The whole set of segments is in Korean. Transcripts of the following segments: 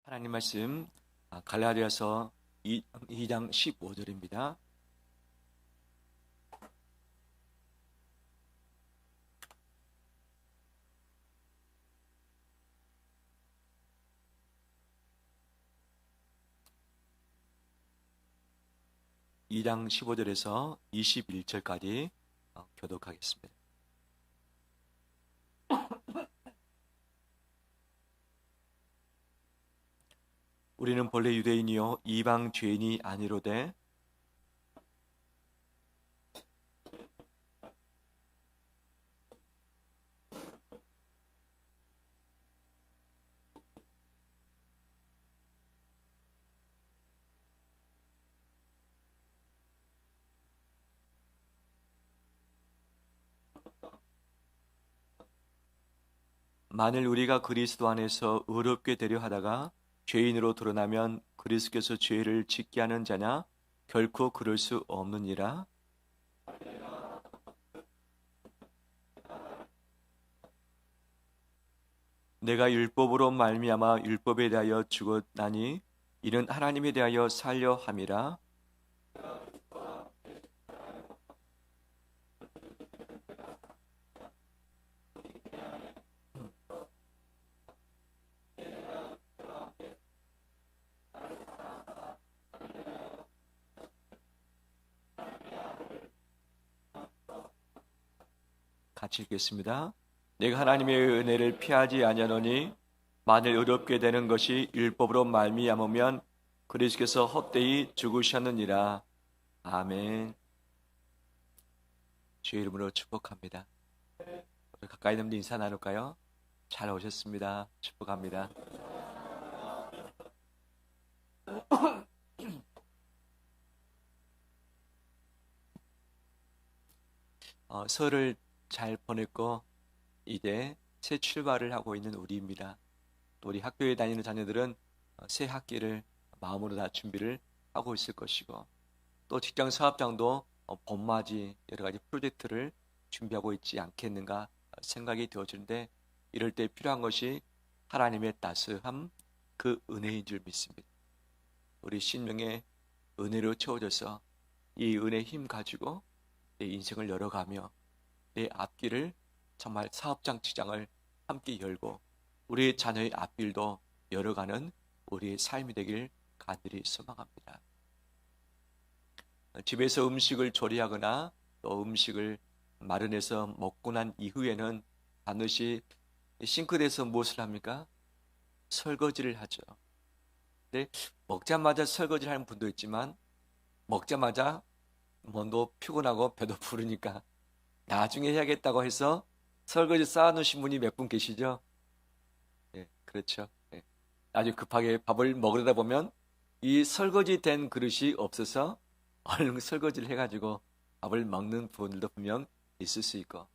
하나님 말씀 갈라디아서 2장 15절입니다. 이 장 15절에서 21절까지 교독하겠습니다. 우리는 본래 유대인이요 이방 죄인이 아니로되 만일 우리가 그리스도 안에서 의롭게 되려 하다가 죄인으로 드러나면 그리스도께서 죄를 짓게 하는 자냐? 결코 그럴 수 없느니라. 내가 율법으로 말미암아 율법에 대하여 죽었나니 이는 하나님에 대하여 살려 함이라. 같이 읽겠습니다. 내가 하나님의 은혜를 피하지 아니하노니 만일 의롭게 되는 것이 율법으로 말미암으면 그리스도께서 헛되이 죽으셨느니라. 아멘. 주의 이름으로 축복합니다. 우리 가까이 있는 분들 인사 나눌까요? 잘 오셨습니다. 축복합니다. 설을 잘 보냈고 이제 새 출발을 하고 있는 우리입니다. 또 우리 학교에 다니는 자녀들은 새 학기를 마음으로 다 준비를 하고 있을 것이고 또 직장 사업장도 봄맞이 여러 가지 프로젝트를 준비하고 있지 않겠는가 생각이 되어지는데 이럴 때 필요한 것이 하나님의 따스함, 그 은혜인 줄 믿습니다. 우리 심령에 은혜로 채워져서 이 은혜의 힘 가지고 내 인생을 열어가며 내 앞길을 정말 사업장 직장을 함께 열고 우리 자녀의 앞길도 열어가는 우리의 삶이 되길 간절히 소망합니다. 집에서 음식을 조리하거나 또 음식을 마련해서 먹고 난 이후에는 반드시 싱크대에서 무엇을 합니까? 설거지를 하죠. 근데 먹자마자 설거지를 하는 분도 있지만 먹자마자 몸도 피곤하고 배도 부르니까 나중에 해야겠다고 해서 설거지 쌓아놓으신 분이 몇 분 계시죠? 예, 그렇죠. 예. 아주 급하게 밥을 먹으려다 보면 이 설거지 된 그릇이 없어서 얼른 설거지를 해가지고 밥을 먹는 분들도 분명 있을 수 있고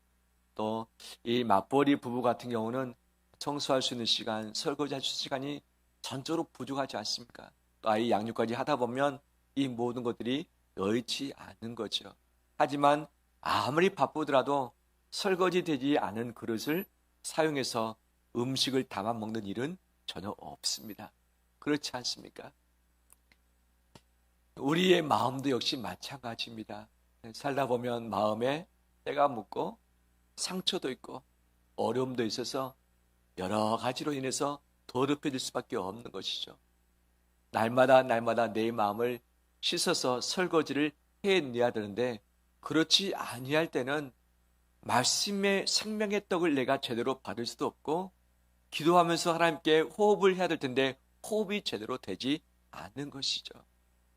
또 이 맞벌이 부부 같은 경우는 청소할 수 있는 시간, 설거지 할 수 있는 시간이 전적으로 부족하지 않습니까? 또 아이 양육까지 하다 보면 이 모든 것들이 여의치 않는 거죠. 하지만 아무리 바쁘더라도 설거지 되지 않은 그릇을 사용해서 음식을 담아 먹는 일은 전혀 없습니다. 그렇지 않습니까? 우리의 마음도 역시 마찬가지입니다. 살다 보면 마음에 때가 묻고 상처도 있고 어려움도 있어서 여러 가지로 인해서 더럽혀질 수밖에 없는 것이죠. 날마다 내 마음을 씻어서 설거지를 해내야 되는데 그렇지 아니할 때는 말씀의 생명의 떡을 내가 제대로 받을 수도 없고 기도하면서 하나님께 호흡을 해야 될 텐데 호흡이 제대로 되지 않는 것이죠.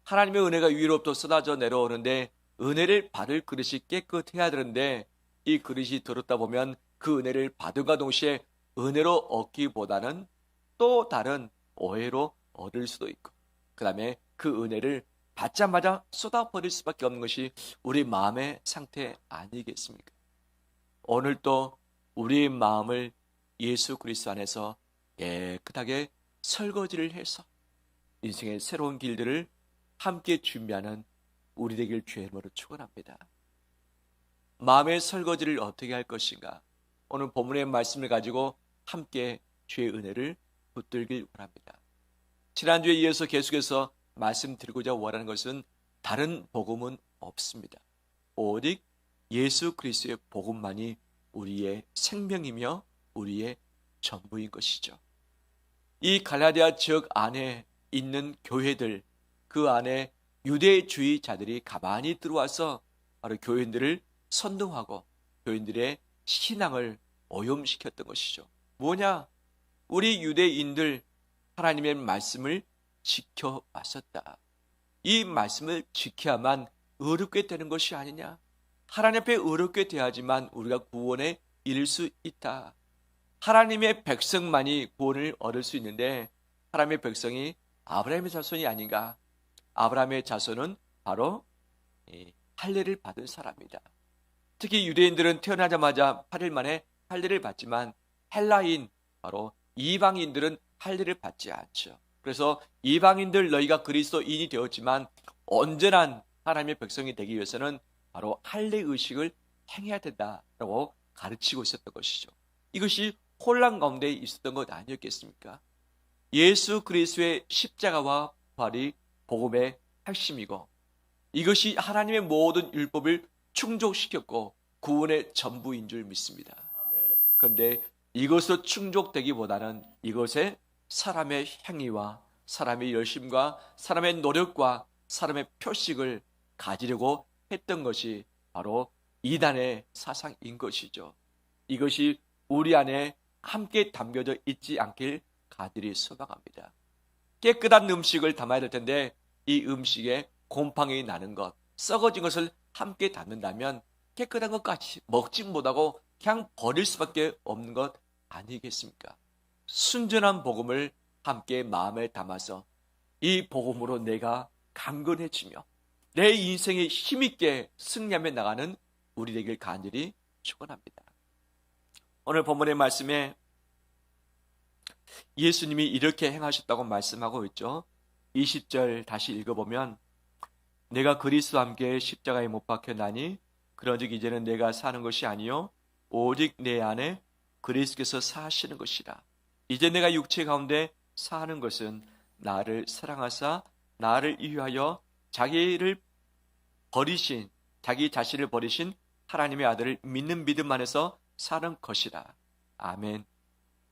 하나님의 은혜가 위로부터 쏟아져 내려오는데 은혜를 받을 그릇이 깨끗해야 되는데 이 그릇이 더럽다 보면 그 은혜를 받음과 동시에 은혜로 얻기보다는 또 다른 오해로 얻을 수도 있고 그 다음에 그 은혜를 받자마자 쏟아버릴 수밖에 없는 것이 우리 마음의 상태 아니겠습니까? 오늘도 우리의 마음을 예수 그리스도 안에서 깨끗하게 설거지를 해서 인생의 새로운 길들을 함께 준비하는 우리 되길 주의 이름으로 축원합니다. 마음의 설거지를 어떻게 할 것인가? 오늘 본문의 말씀을 가지고 함께 주의 은혜를 붙들길 원합니다. 지난주에 이어서 계속해서 말씀드리고자 원하는 것은 다른 복음은 없습니다. 오직 예수 그리스도의 복음만이 우리의 생명이며 우리의 전부인 것이죠. 이 갈라디아 지역 안에 있는 교회들, 그 안에 유대주의자들이 가만히 들어와서 바로 교인들을 선동하고 교인들의 신앙을 오염시켰던 것이죠. 뭐냐? 우리 유대인들 하나님의 말씀을 지켜왔었다. 이 말씀을 지켜야만 의롭게 되는 것이 아니냐? 하나님 앞에 의롭게 돼야지만 우리가 구원에 이를 수 있다. 하나님의 백성만이 구원을 얻을 수 있는데 하나님의 백성이 아브라함의 자손이 아닌가? 아브라함의 자손은 바로 할례를 받은 사람이다. 특히 유대인들은 태어나자마자 8일 만에 할례를 받지만 헬라인, 바로 이방인들은 할례를 받지 않죠. 그래서 이방인들 너희가 그리스도인이 되었지만 온전한 하나님의 백성이 되기 위해서는 바로 할례 의식을 행해야 된다라고 가르치고 있었던 것이죠. 이것이 혼란 가운데 있었던 것 아니었겠습니까? 예수 그리스도의 십자가와 부활이 복음의 핵심이고 이것이 하나님의 모든 율법을 충족시켰고 구원의 전부인 줄 믿습니다. 그런데 이것으로 충족되기보다는 이것에 사람의 행위와 사람의 열심과 사람의 노력과 사람의 표식을 가지려고 했던 것이 바로 이단의 사상인 것이죠. 이것이 우리 안에 함께 담겨져 있지 않길 가들이 소망합니다. 깨끗한 음식을 담아야 될 텐데 이 음식에 곰팡이 나는 것, 썩어진 것을 함께 담는다면 깨끗한 것까지 먹지 못하고 그냥 버릴 수밖에 없는 것 아니겠습니까? 순전한 복음을 함께 마음에 담아서 이 복음으로 내가 강건해지며 내 인생에 힘있게 승리하며 나가는 우리 되길 간절히 축원합니다. 오늘 본문의 말씀에 예수님이 이렇게 행하셨다고 말씀하고 있죠. 20절 다시 읽어보면 내가 그리스도와 함께 십자가에 못 박혀나니 그런즉 이제는 내가 사는 것이 아니요 오직 내 안에 그리스도께서 사시는 것이라. 이제 내가 육체 가운데 사는 것은 나를 사랑하사 나를 위하여 자기 자신을 버리신 하나님의 아들을 믿는 믿음 안에서 사는 것이라. 아멘.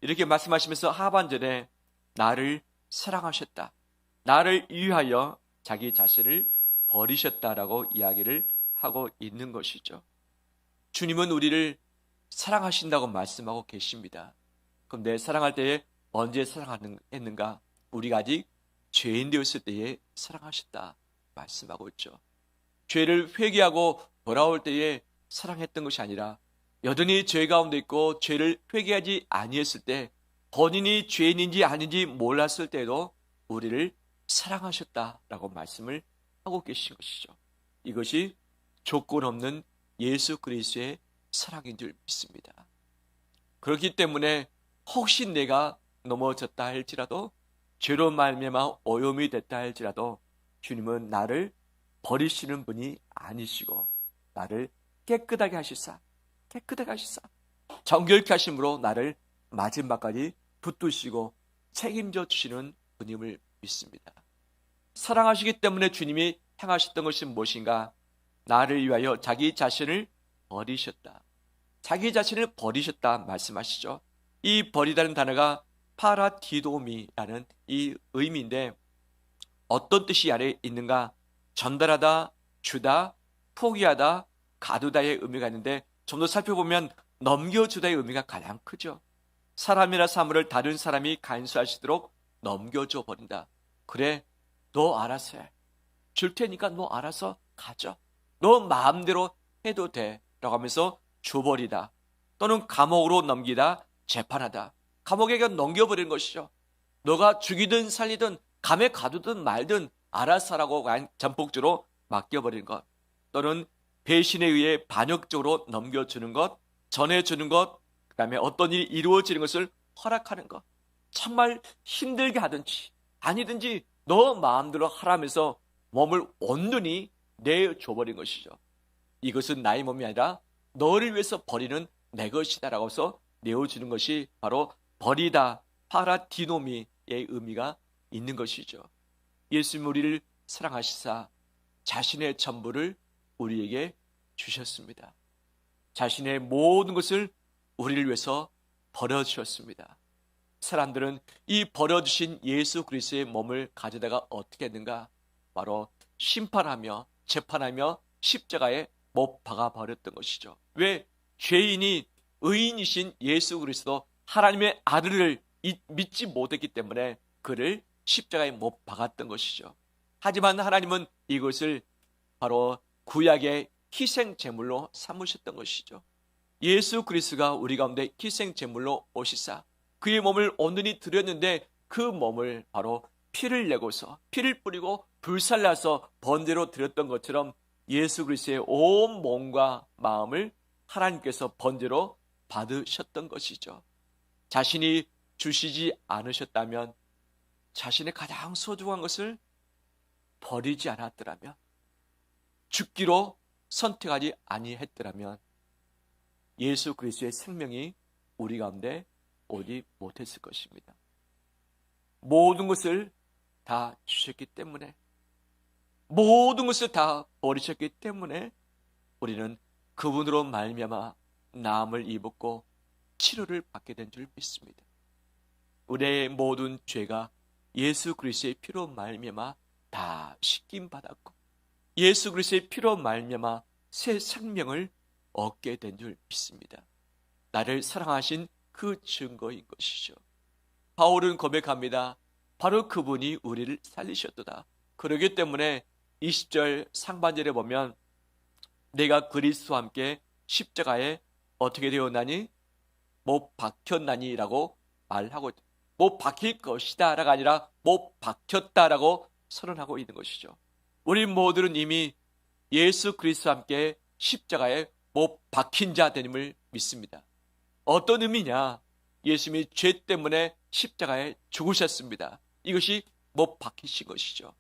이렇게 말씀하시면서 하반절에 나를 사랑하셨다, 나를 위하여 자기 자신을 버리셨다라고 이야기를 하고 있는 것이죠. 주님은 우리를 사랑하신다고 말씀하고 계십니다. 그럼 내 사랑할 때에 언제 사랑했는가? 우리가 아직 죄인 되었을 때에 사랑하셨다 말씀하고 있죠. 죄를 회개하고 돌아올 때에 사랑했던 것이 아니라 여전히 죄 가운데 있고 죄를 회개하지 아니했을 때 본인이 죄인인지 아닌지 몰랐을 때도 우리를 사랑하셨다라고 말씀을 하고 계신 것이죠. 이것이 조건 없는 예수 그리스도의 사랑인 줄 믿습니다. 그렇기 때문에 혹시 내가 넘어졌다 할지라도 죄로 말미암아 오염이 됐다 할지라도 주님은 나를 버리시는 분이 아니시고 나를 깨끗하게 하시사 정결케 하심으로 나를 마지막까지 붙드시고 책임져 주시는 분임을 믿습니다. 사랑하시기 때문에 주님이 행하셨던 것이 무엇인가? 나를 위하여 자기 자신을 버리셨다. 자기 자신을 버리셨다 말씀하시죠. 이 버리다는 단어가 파라디도미라는 이 의미인데 어떤 뜻이 안에 있는가? 전달하다, 주다, 포기하다, 가두다의 의미가 있는데 좀 더 살펴보면 넘겨주다의 의미가 가장 크죠. 사람이나 사물을 다른 사람이 간수하시도록 넘겨줘 버린다. 그래, 너 알아서 해. 줄 테니까 너 알아서 가져. 너 마음대로 해도 돼. 라고 하면서 줘버리다. 또는 감옥으로 넘기다, 재판하다. 감옥에게 넘겨버리는 것이죠. 너가 죽이든 살리든 감에 가두든 말든 알아서 하라고 전폭적으로 맡겨버리는 것. 또는 배신에 의해 반역적으로 넘겨주는 것, 전해주는 것, 그 다음에 어떤 일이 이루어지는 것을 허락하는 것. 정말 힘들게 하든지 아니든지 너 마음대로 하라면서 몸을 온전히 내줘버린 것이죠. 이것은 나의 몸이 아니라 너를 위해서 버리는 내 것이다라고 해서 내어주는 것이 바로 버리다, 파라디노미의 의미가 있는 것이죠. 예수님 우리를 사랑하시사 자신의 전부를 우리에게 주셨습니다. 자신의 모든 것을 우리를 위해서 버려주셨습니다. 사람들은 이 버려주신 예수 그리스도의 몸을 가져다가 어떻게 했는가? 바로 심판하며 재판하며 십자가에 못 박아 버렸던 것이죠. 왜? 죄인이 의인이신 예수 그리스도 하나님의 아들을 믿지 못했기 때문에 그를 십자가에 못 박았던 것이죠. 하지만 하나님은 이것을 바로 구약의 희생 제물로 삼으셨던 것이죠. 예수 그리스도가 우리 가운데 희생 제물로 오시사 그의 몸을 온전히 드렸는데 그 몸을 바로 피를 내고서 피를 뿌리고 불살라서 번제로 드렸던 것처럼 예수 그리스도의 온 몸과 마음을 하나님께서 번제로 받으셨던 것이죠. 자신이 주시지 않으셨다면, 자신의 가장 소중한 것을 버리지 않았더라면, 죽기로 선택하지 아니했더라면 예수 그리스도의 생명이 우리 가운데 오지 못했을 것입니다. 모든 것을 다 주셨기 때문에, 모든 것을 다 버리셨기 때문에 우리는 그분으로 말미암아 나음을 입었고 치료를 받게 된 줄 믿습니다. 우리의 모든 죄가 예수 그리스도의 피로 말미암아 다 씻김 받았고 예수 그리스도의 피로 말미암아 새 생명을 얻게 된 줄 믿습니다. 나를 사랑하신 그 증거인 것이죠. 바울은 고백합니다. 바로 그분이 우리를 살리셨도다. 그러기 때문에 20절 상반절에 보면 내가 그리스도와 함께 십자가에 어떻게 되었나니? 못 박혔나니 라고 말하고, 못 박힐 것이다 라가 아니라 못 박혔다라고 선언하고 있는 것이죠. 우리 모두는 이미 예수 그리스도와 함께 십자가에 못 박힌 자 되님을 믿습니다. 어떤 의미냐? 예수님이 죄 때문에 십자가에 죽으셨습니다. 이것이 못 박히신 것이죠.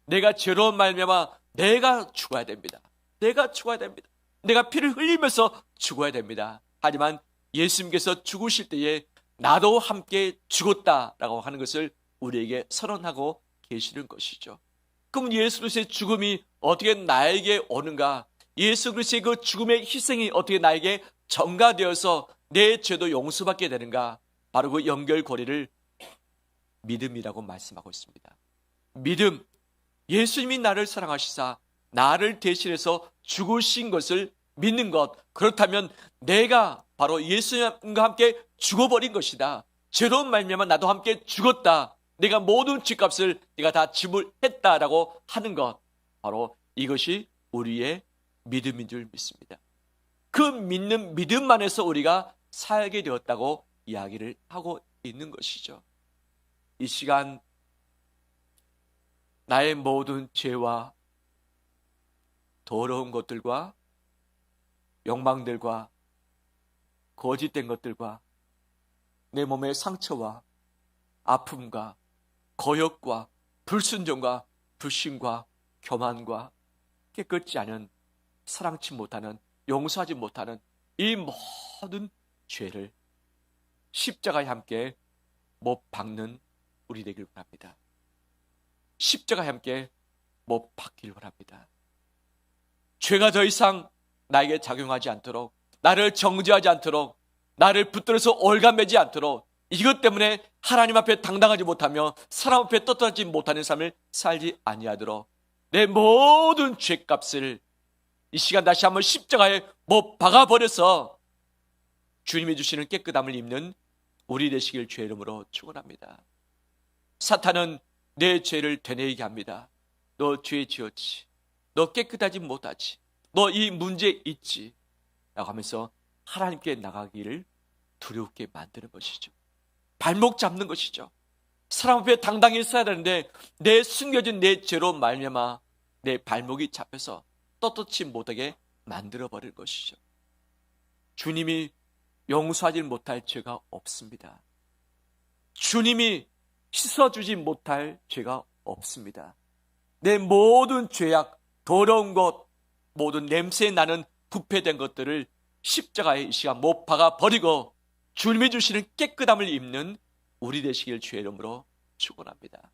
내가 죄로 말미암아 내가 죽어야 됩니다. 내가 죽어야 됩니다. 내가 피를 흘리면서 죽어야 됩니다. 하지만 예수님께서 죽으실 때에 나도 함께 죽었다라고 하는 것을 우리에게 선언하고 계시는 것이죠. 그럼 예수 그리스도의 죽음이 어떻게 나에게 오는가? 예수 그리스도의 그 죽음의 희생이 어떻게 나에게 전가되어서 내 죄도 용서받게 되는가? 바로 그 연결고리를 믿음이라고 말씀하고 있습니다. 믿음, 예수님이 나를 사랑하시사 나를 대신해서 죽으신 것을 믿는 것. 그렇다면 내가 바로 예수님과 함께 죽어버린 것이다. 죄로 말미암아 나도 함께 죽었다. 내가 모든 죄값을 내가 다 지불했다라고 하는 것. 바로 이것이 우리의 믿음인 줄 믿습니다. 그 믿는 믿음 안에서 우리가 살게 되었다고 이야기를 하고 있는 것이죠. 이 시간 나의 모든 죄와 더러운 것들과 욕망들과 거짓된 것들과 내 몸의 상처와 아픔과 거역과 불순종과 불신과 교만과 깨끗지 않은 사랑치 못하는 용서하지 못하는 이 모든 죄를 십자가에 함께 못 박는 우리 되길 원합니다. 십자가에 함께 못 박길 원합니다. 죄가 더 이상 나에게 작용하지 않도록, 나를 정죄하지 않도록, 나를 붙들어서 올가매지 않도록, 이것 때문에 하나님 앞에 당당하지 못하며 사람 앞에 떳떳하지 못하는 삶을 살지 아니하도록 내 모든 죄값을 이 시간 다시 한번 십자가에 못 박아버려서 주님이 주시는 깨끗함을 입는 우리 되시길 주의 이름으로 축원합니다. 사탄은 내 죄를 되뇌이게 합니다. 너 죄 지었지, 너 깨끗하지 못하지, 너 이 문제 있지 라고 하면서 하나님께 나가기를 두렵게 만드는 것이죠. 발목 잡는 것이죠. 사람 앞에 당당히 서야 되는데 내 숨겨진 내 죄로 말미암아 내 발목이 잡혀서 떳떳지 못하게 만들어버릴 것이죠. 주님이 용서하지 못할 죄가 없습니다. 주님이 씻어주지 못할 죄가 없습니다. 내 모든 죄악, 더러운 것, 모든 냄새 나는 부패된 것들을 십자가에 이 시간 못 박아 버리고 주님이 주시는 깨끗함을 입는 우리 되시길 주의 이름으로 축원합니다.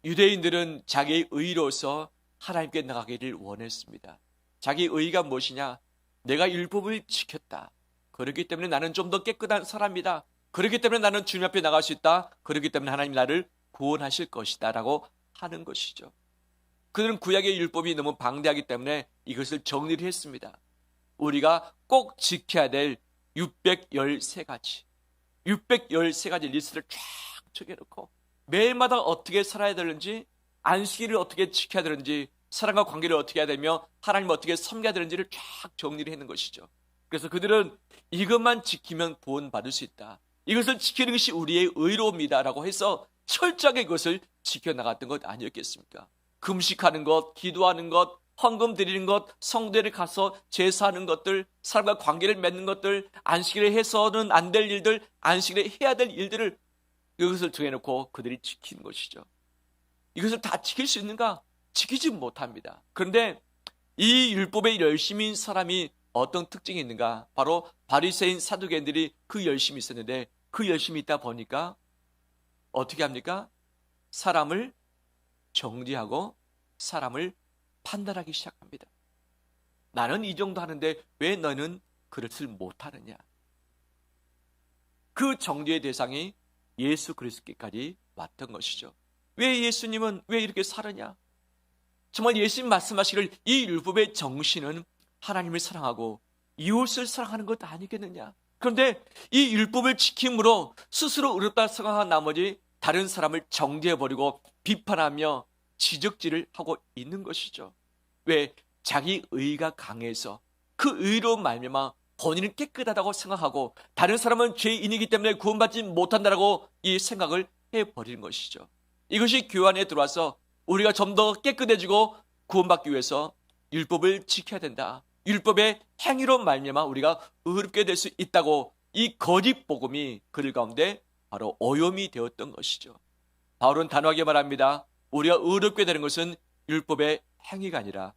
유대인들은 자기의 의로서 하나님께 나가기를 원했습니다. 자기 의가 무엇이냐? 내가 율법을 지켰다. 그렇기 때문에 나는 좀 더 깨끗한 사람이다. 그렇기 때문에 나는 주님 앞에 나갈 수 있다. 그렇기 때문에 하나님 나를 구원하실 것이다 라고 하는 것이죠. 그들은 구약의 율법이 너무 방대하기 때문에 이것을 정리를 했습니다. 우리가 꼭 지켜야 될 613가지 613가지 리스트를 쫙 적어놓고 매일마다 어떻게 살아야 되는지, 안식일을 어떻게 지켜야 되는지, 사람과 관계를 어떻게 해야 되며 하나님을 어떻게 섬겨야 되는지를 쫙 정리를 해놓은 것이죠. 그래서 그들은 이것만 지키면 구원받을 수 있다. 이것을 지키는 것이 우리의 의로움이다 라고 해서 철저하게 그것을 지켜나갔던 것 아니었겠습니까? 금식하는 것, 기도하는 것, 헌금 드리는 것, 성도에 가서 제사하는 것들, 사람과 관계를 맺는 것들, 안식일에 해서는 안 될 일들, 안식일에 해야 될 일들을 이것을 정해놓고 그들이 지키는 것이죠. 이것을 다 지킬 수 있는가? 지키지 못합니다. 그런데 이 율법에 열심인 사람이 어떤 특징이 있는가? 바로 바리새인 사두개인들이 그 열심이 있었는데 그 열심이 있다 보니까 어떻게 합니까? 사람을 정죄하고 사람을 판단하기 시작합니다. 나는 이 정도 하는데 왜 너는 그것을 못하느냐? 그 정죄의 대상이 예수 그리스도께까지 왔던 것이죠. 왜 예수님은 왜 이렇게 살았냐? 정말 예수님 말씀하시기를 이 율법의 정신은 하나님을 사랑하고 이웃을 사랑하는 것 아니겠느냐? 그런데 이 율법을 지킴으로 스스로 의롭다 생각한 나머지 다른 사람을 정죄해버리고 비판하며 지적질을 하고 있는 것이죠. 왜? 자기 의가 강해서 그 의로 말미암아 본인은 깨끗하다고 생각하고 다른 사람은 죄인이기 때문에 구원받지 못한다라고 이 생각을 해버리는 것이죠. 이것이 교회 안에 들어와서 우리가 좀 더 깨끗해지고 구원받기 위해서 율법을 지켜야 된다. 율법의 행위로 말미암아 우리가 의롭게 될 수 있다고 이 거짓 복음이 그들 가운데 바로 오염이 되었던 것이죠. 바울은 단호하게 말합니다. 우리가 의롭게 되는 것은 율법의 행위가 아니라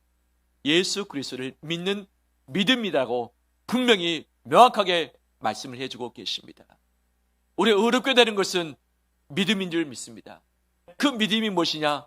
예수 그리스도를 믿는 믿음이라고 분명히 명확하게 말씀을 해주고 계십니다. 우리가 의롭게 되는 것은 믿음인 줄 믿습니다. 그 믿음이 무엇이냐?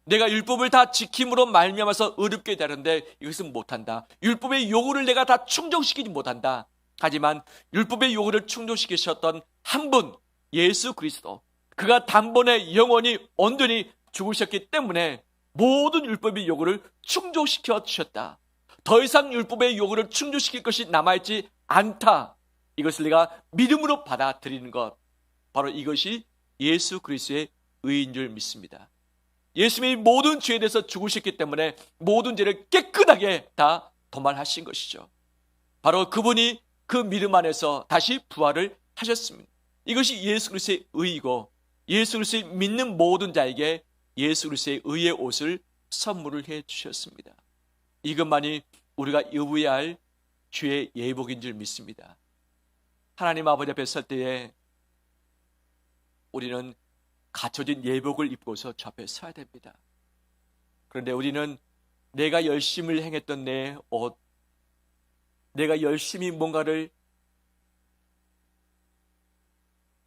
내가 율법을 다 지킴으로 말미암아서 의롭게 되는데 이것은 못한다. 율법의 요구를 내가 다 충족시키지 못한다. 하지만 율법의 요구를 충족시키셨던 한 분, 예수 그리스도, 그가 단번에 영원히 온전히 죽으셨기 때문에 모든 율법의 요구를 충족시켜 주셨다. 더 이상 율법의 요구를 충족시킬 것이 남아있지 않다. 이것을 내가 믿음으로 받아들이는 것, 바로 이것이 예수 그리스도의 의인 줄 믿습니다. 예수님이 모든 죄에 대해서 죽으셨기 때문에 모든 죄를 깨끗하게 다 도말하신 것이죠. 바로 그분이 그 믿음 안에서 다시 부활을 하셨습니다. 이것이 예수 그리스도의 의이고 예수 그리스도를 믿는 모든 자에게 예수 그리스도의 의의 옷을 선물을 해 주셨습니다. 이것만이 우리가 입어야 할 주의 예복인 줄 믿습니다. 하나님 아버지 앞에 설 때에 우리는 갖춰진 예복을 입고서 주 앞에 서야 됩니다. 그런데 우리는 내가 열심을 행했던 내 옷, 내가 열심히 뭔가를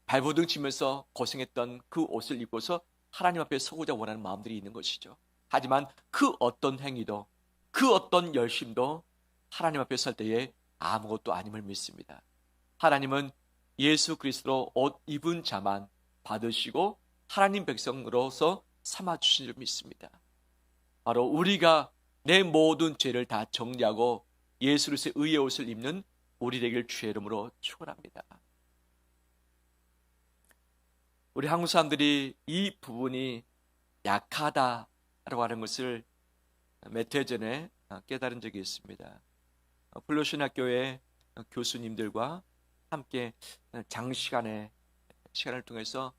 발버둥 치면서 고생했던 그 옷을 입고서 하나님 앞에 서고자 원하는 마음들이 있는 것이죠. 하지만 그 어떤 행위도 그 어떤 열심도 하나님 앞에 설 때에 아무것도 아님을 믿습니다. 하나님은 예수 그리스도로 옷 입은 자만 받으시고 하나님 백성으로서 삼아주신 줄 믿습니다. 바로 우리가 내 모든 죄를 다 정리하고 예수 그리스도의 의의 옷을 입는 우리 되길 주의 이름으로 축원합니다. 우리 한국 사람들이 이 부분이 약하다라고 하는 것을 몇 해 전에 깨달은 적이 있습니다. 플로신 학교의 교수님들과 함께 장시간의 시간을 통해서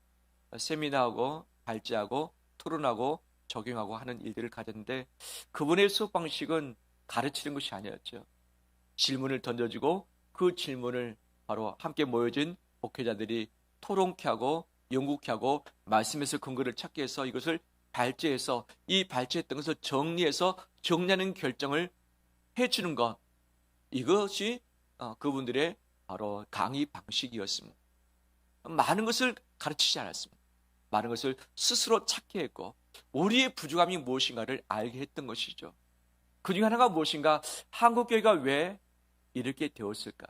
세미나하고 발제하고 토론하고 적용하고 하는 일들을 가졌는데 그분의 수업 방식은 가르치는 것이 아니었죠. 질문을 던져주고 그 질문을 바로 함께 모여진 목회자들이 토론케 하고 연구케 하고 말씀에서 근거를 찾게 해서 이것을 발제해서 이 발제했던 것을 정리해서 정리하는 결정을 해주는 것, 이것이 그분들의 바로 강의 방식이었습니다. 많은 것을 가르치지 않았습니다. 많은 것을 스스로 찾게 했고 우리의 부족함이 무엇인가를 알게 했던 것이죠. 그 중 하나가 무엇인가? 한국교회가 왜 이렇게 되었을까?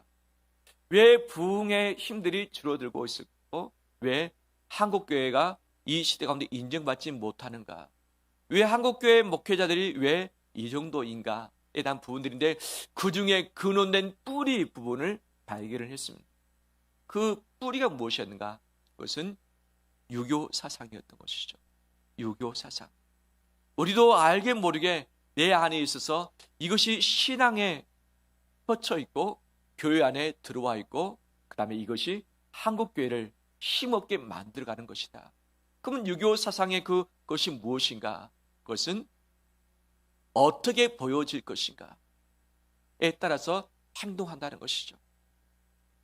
왜 부흥의 힘들이 줄어들고 있었고, 왜 한국교회가 이 시대 가운데 인정받지 못하는가? 왜 한국교회 목회자들이 왜 이 정도인가에 대한 부분들인데, 그 중에 근원된 뿌리 부분을 발견을 했습니다. 그 뿌리가 무엇이었는가? 그것은 유교 사상이었던 것이죠. 유교 사상. 우리도 알게 모르게 내 안에 있어서 이것이 신앙에 뻗쳐 있고 교회 안에 들어와 있고, 그 다음에 이것이 한국교회를 힘없게 만들어가는 것이다. 그러면 유교 사상의 그것이 무엇인가? 그것은 어떻게 보여질 것인가에 따라서 행동한다는 것이죠.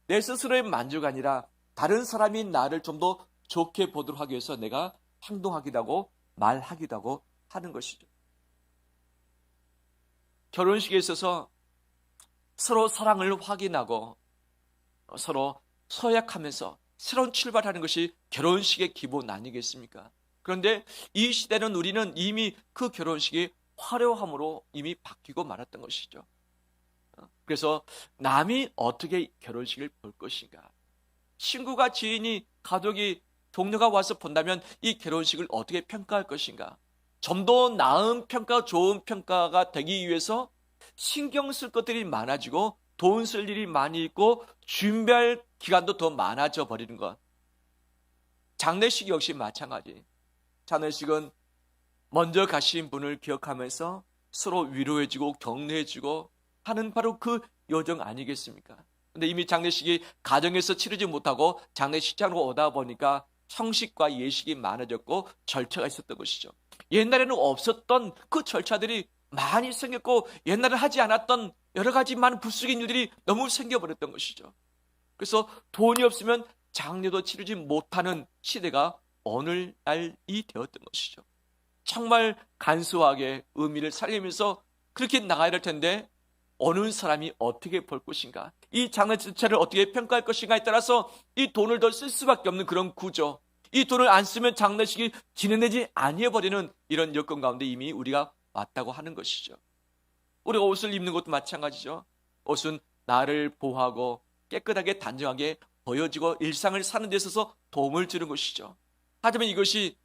내 스스로의 만족이 아니라 다른 사람이 나를 좀 더 좋게 보도록 하기 위해서 내가 행동하기도 하고 말하기도 하고 하는 것이죠. 결혼식에 있어서 서로 사랑을 확인하고 서로 서약하면서 새로운 출발하는 것이 결혼식의 기본 아니겠습니까? 그런데 이 시대는 우리는 이미 그 결혼식이 화려함으로 이미 바뀌고 말았던 것이죠. 그래서 남이 어떻게 결혼식을 볼 것인가? 친구가, 지인이, 가족이, 동료가 와서 본다면 이 결혼식을 어떻게 평가할 것인가? 좀 더 나은 평가, 좋은 평가가 되기 위해서 신경 쓸 것들이 많아지고 돈 쓸 일이 많이 있고 준비할 기간도 더 많아져 버리는 것. 장례식 역시 마찬가지. 장례식은 먼저 가신 분을 기억하면서 서로 위로해주고 격려해주고 하는 바로 그 여정 아니겠습니까? 근데 이미 장례식이 가정에서 치르지 못하고 장례식장으로 오다 보니까 형식과 예식이 많아졌고 절차가 있었던 것이죠. 옛날에는 없었던 그 절차들이 많이 생겼고 옛날에 하지 않았던 여러 가지 많은 부수적인 일들이 너무 생겨버렸던 것이죠. 그래서 돈이 없으면 장례도 치르지 못하는 시대가 오늘날이 되었던 것이죠. 정말 간소하게 의미를 살리면서 그렇게 나가야 될 텐데 어느 사람이 어떻게 볼 것인가, 이 장례 자체를 어떻게 평가할 것인가에 따라서 이 돈을 더 쓸 수밖에 없는 그런 구조, 이 돈을 안 쓰면 장례식이 진행되지 아니해버리는 이런 여건 가운데 이미 우리가 왔다고 하는 것이죠. 우리가 옷을 입는 것도 마찬가지죠. 옷은 나를 보호하고 깨끗하게 단정하게 보여지고 일상을 사는 데 있어서 도움을 주는 것이죠. 하지만 이것이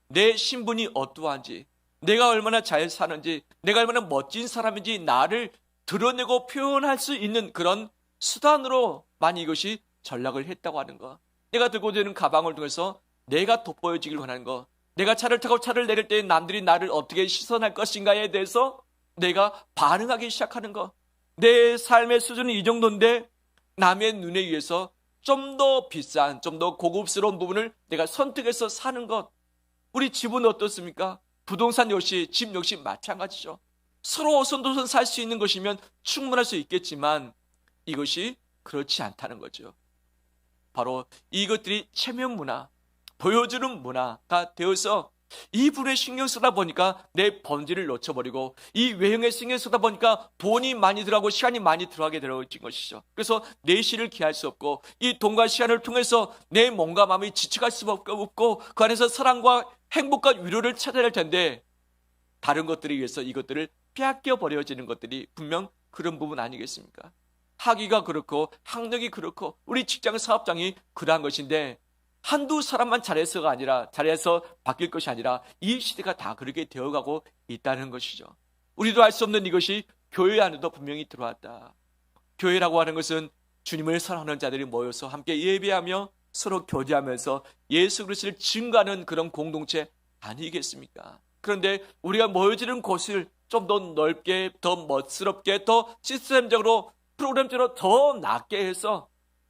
내 신분이 어떠한지, 내가 얼마나 잘 사는지, 내가 얼마나 멋진 사람인지 나를 드러내고 표현할 수 있는 그런 수단으로만 이것이 전락을 했다고 하는 것. 내가 들고 있는 가방을 통해서 내가 돋보여지길 원하는 것, 내가 차를 타고 차를 내릴 때 남들이 나를 어떻게 시선할 것인가에 대해서 내가 반응하기 시작하는 것. 내 삶의 수준은 이 정도인데 남의 눈에 의해서 좀 더 비싼, 좀 더 고급스러운 부분을 내가 선택해서 사는 것. 우리 집은 어떻습니까? 부동산 역시, 집 역시 마찬가지죠. 서로 오손도손 살 수 있는 것이면 충분할 수 있겠지만 이것이 그렇지 않다는 거죠. 바로 이것들이 체면 문화, 보여주는 문화가 되어서 이 부분에 신경 쓰다 보니까 내 본질을 놓쳐버리고 이 외형에 신경 쓰다 보니까 돈이 많이 들어가고 시간이 많이 들어가게 되어진 것이죠. 그래서 내실을 기할 수 없고 이 돈과 시간을 통해서 내 몸과 마음이 지쳐갈 수밖에 없고 그 안에서 사랑과 행복과 위로를 찾아야 할 텐데 다른 것들에 의해서 이것들을 빼앗겨 버려지는 것들이 분명 그런 부분 아니겠습니까? 학위가 그렇고 학력이 그렇고 우리 직장 사업장이 그러한 것인데 한두 사람만 잘해서가 아니라, 잘해서 바뀔 것이 아니라 이 시대가 다 그렇게 되어가고 있다는 것이죠. 우리도 알 수 없는 이것이 교회 안에도 분명히 들어왔다. 교회라고 하는 것은 주님을 사랑하는 자들이 모여서 함께 예배하며 서로 교제하면서 예수 그리스도를 증거하는 그런 공동체 아니겠습니까? 그런데 우리가 모여지는 곳을 좀 더 넓게, 더 멋스럽게, 더 시스템적으로, 프로그램적으로 더 낫게 해서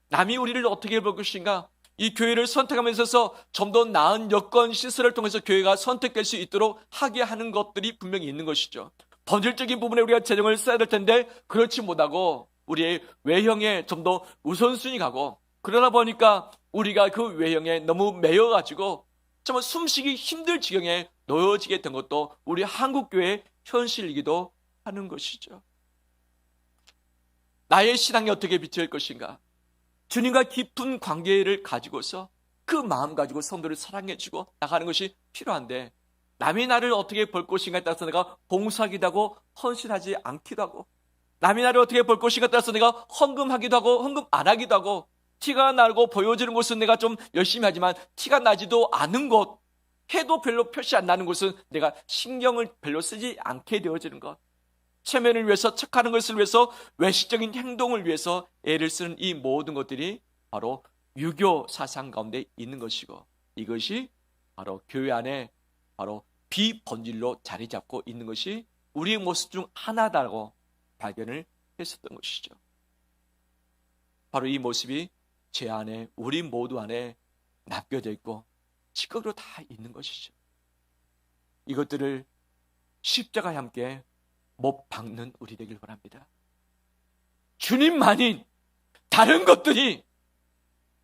남이 우리를 어떻게 볼 것인가, 이 교회를 선택하면서 좀 더 나은 여건 시설을 통해서 교회가 선택될 수 있도록 하게 하는 것들이 분명히 있는 것이죠. 본질적인 부분에 우리가 재정을 써야 될 텐데 그렇지 못하고 우리의 외형에 좀 더 우선순위 가고, 그러다 보니까 우리가 그 외형에 너무 매여가지고 정말 숨쉬기 힘들 지경에 놓여지게 된 것도 우리 한국교회의 현실이기도 하는 것이죠. 나의 신앙이 어떻게 비칠 것인가? 주님과 깊은 관계를 가지고서 그 마음 가지고 성도를 사랑해주고 나가는 것이 필요한데 남이 나를 어떻게 볼 것인가에 따라서 내가 봉사하기도 하고 헌신하지 않기도 하고, 남이 나를 어떻게 볼 것인가에 따라서 내가 헌금하기도 하고 헌금 안 하기도 하고, 티가 나고 보여지는 곳은 내가 좀 열심히 하지만 티가 나지도 않은 것, 해도 별로 표시 안 나는 곳은 내가 신경을 별로 쓰지 않게 되어지는 것, 체면을 위해서, 척하는 것을 위해서, 외식적인 행동을 위해서 애를 쓰는 이 모든 것들이 바로 유교 사상 가운데 있는 것이고, 이것이 바로 교회 안에 바로 비본질로 자리 잡고 있는 것이 우리의 모습 중 하나다고 발견을 했었던 것이죠. 바로 이 모습이 제 안에, 우리 모두 안에 납겨져 있고 시각으로 다 있는 것이죠. 이것들을 십자가에 함께 못 박는 우리 되길 바랍니다. 주님만인 다른 것들이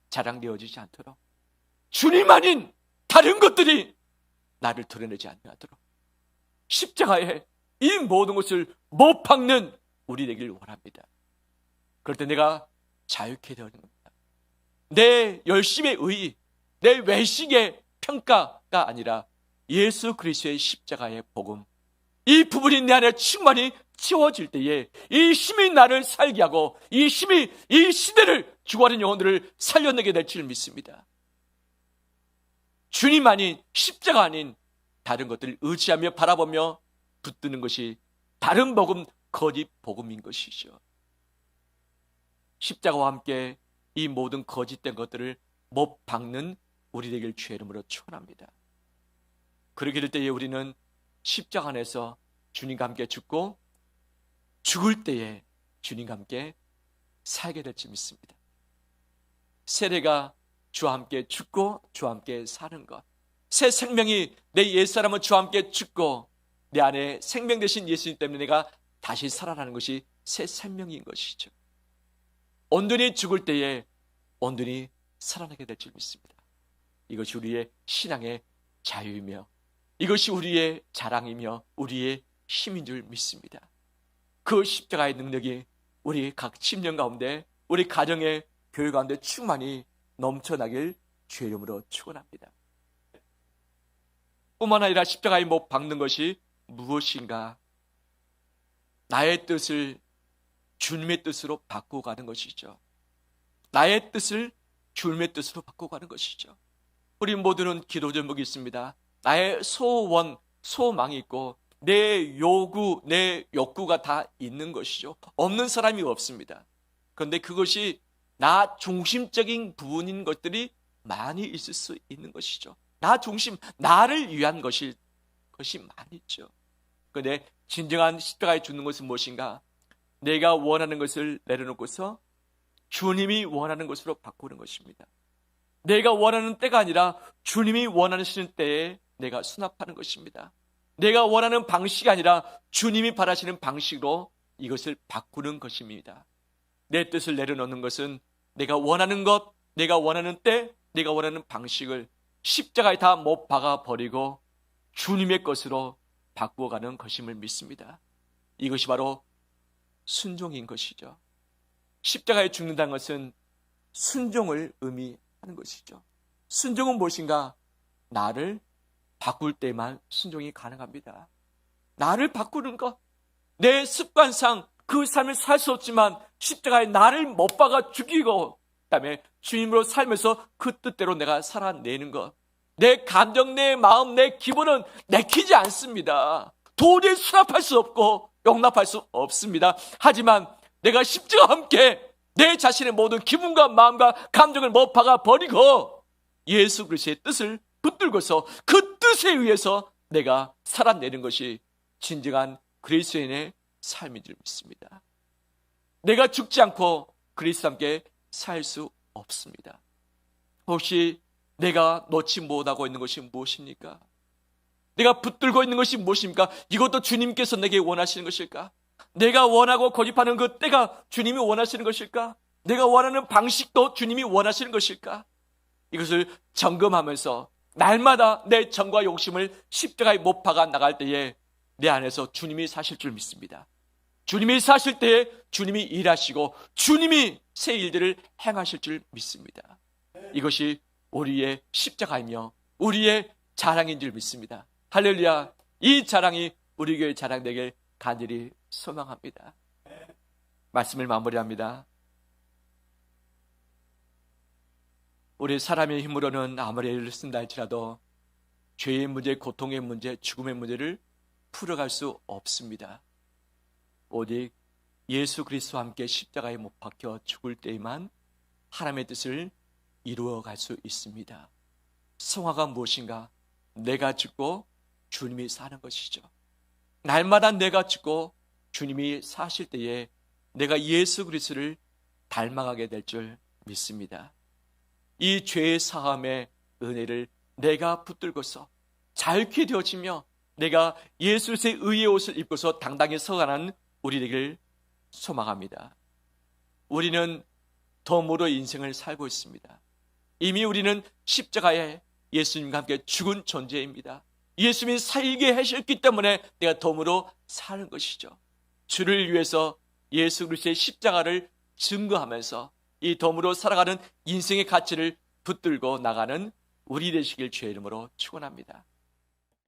자랑되어지지 않도록, 주님 아닌 다른 것들이 나를 드러내지 않도록 십자가에 이 모든 것을 못 박는 우리 되길 원합니다. 그럴 때 내가 자유케 되어지는 겁니다. 내 열심의 의, 내 외식의 평가가 아니라 예수 그리스도의 십자가의 복음, 이 부분이 내 안에 충만히 채워질 때에 이 힘이 나를 살게 하고 이 힘이 이 시대를 죽어가는 영혼들을 살려내게 될 줄 믿습니다. 주님 아닌, 십자가 아닌 다른 것들을 의지하며 바라보며 붙드는 것이 다른 복음, 거짓 복음인 것이죠. 십자가와 함께 이 모든 거짓된 것들을 못 박는 우리 되길 주의 이름으로 축원합니다. 그렇게 될 때에 우리는 십자가 안에서 주님과 함께 죽고 죽을 때에 주님과 함께 살게 될 줄 믿습니다. 세례가 주와 함께 죽고 주와 함께 사는 것, 새 생명이 내 옛사람은 주와 함께 죽고 내 안에 생명 되신 예수님 때문에 내가 다시 살아나는 것이 새 생명인 것이죠. 온전히 죽을 때에 온전히 살아나게 될 줄 믿습니다. 이것이 우리의 신앙의 자유이며 이것이 우리의 자랑이며 우리의 힘인 줄 믿습니다. 그 십자가의 능력이 우리 각 침령 가운데, 우리 가정의 교회 가운데 충만히 넘쳐나길 주의 이름으로 축원합니다. 뿐만 아니라 십자가에 못 박는 것이 무엇인가? 나의 뜻을 주님의 뜻으로 바꾸고 가는 것이죠. 나의 뜻을 주님의 뜻으로 바꾸고 가는 것이죠. 우리 모두는 기도 제목이 있습니다. 나의 소원, 소망이 있고 내 요구, 내 욕구가 다 있는 것이죠. 없는 사람이 없습니다. 그런데 그것이 나 중심적인 부분인 것들이 많이 있을 수 있는 것이죠. 나 중심, 나를 위한 것이 많이 있죠. 그런데 진정한 십자가에 죽는 것은 무엇인가? 내가 원하는 것을 내려놓고서 주님이 원하는 것으로 바꾸는 것입니다. 내가 원하는 때가 아니라 주님이 원하시는 때에 내가 수납하는 것입니다. 내가 원하는 방식이 아니라 주님이 바라시는 방식으로 이것을 바꾸는 것입니다. 내 뜻을 내려놓는 것은 내가 원하는 것, 내가 원하는 때, 내가 원하는 방식을 십자가에 다 못 박아버리고 주님의 것으로 바꾸어가는 것임을 믿습니다. 이것이 바로 순종인 것이죠. 십자가에 죽는다는 것은 순종을 의미하는 것이죠. 순종은 무엇인가? 나를 바꿀 때만 순종이 가능합니다. 나를 바꾸는 것, 내 습관상 그 삶을 살 수 없지만 십자가에 나를 못 박아 죽이고 그다음에 주님으로 살면서 그 뜻대로 내가 살아내는 것, 내 감정, 내 마음, 내 기분은 내키지 않습니다. 도저히 수납할 수 없고 용납할 수 없습니다. 하지만 내가 십자가와 함께 내 자신의 모든 기분과 마음과 감정을 못 박아 버리고 예수 그리스도의 뜻을 붙들고서 그 뜻에 의해서 내가 살아내는 것이 진정한 그리스도인의 삶인 줄 믿습니다. 내가 죽지 않고 그리스도와 함께 살 수 없습니다. 혹시 내가 놓지 못하고 있는 것이 무엇입니까? 내가 붙들고 있는 것이 무엇입니까? 이것도 주님께서 내게 원하시는 것일까? 내가 원하고 고집하는 그 때가 주님이 원하시는 것일까? 내가 원하는 방식도 주님이 원하시는 것일까? 이것을 점검하면서 날마다 내 정과 욕심을 십자가에 못 박아 나갈 때에 내 안에서 주님이 사실 줄 믿습니다. 주님이 사실 때에 주님이 일하시고 주님이 새 일들을 행하실 줄 믿습니다. 이것이 우리의 십자가이며 우리의 자랑인 줄 믿습니다. 할렐루야. 이 자랑이 우리 교회 자랑되길 간절히 소망합니다. 말씀을 마무리합니다. 우리 사람의 힘으로는 아무리 애를 쓴다 할지라도 죄의 문제, 고통의 문제, 죽음의 문제를 풀어갈 수 없습니다. 오직 예수 그리스도와 함께 십자가에 못 박혀 죽을 때에만 하나님의 뜻을 이루어갈 수 있습니다. 성화가 무엇인가? 내가 죽고 주님이 사는 것이죠. 날마다 내가 죽고 주님이 사실 때에 내가 예수 그리스도를 닮아가게 될 줄 믿습니다. 이 죄의 사함의 은혜를 내가 붙들고서 자유케 되어지며 내가 예수 그리스도의 의의 옷을 입고서 당당히 서가는 우리 되기를 소망합니다. 우리는 덤으로 인생을 살고 있습니다. 이미 우리는 십자가에 예수님과 함께 죽은 존재입니다. 예수님이 살게 하셨기 때문에 내가 덤으로 사는 것이죠. 주를 위해서 예수 그리스도의 십자가를 증거하면서 이 덤으로 살아가는 인생의 가치를 붙들고 나가는 우리 되시길 주의 이름으로 축원합니다.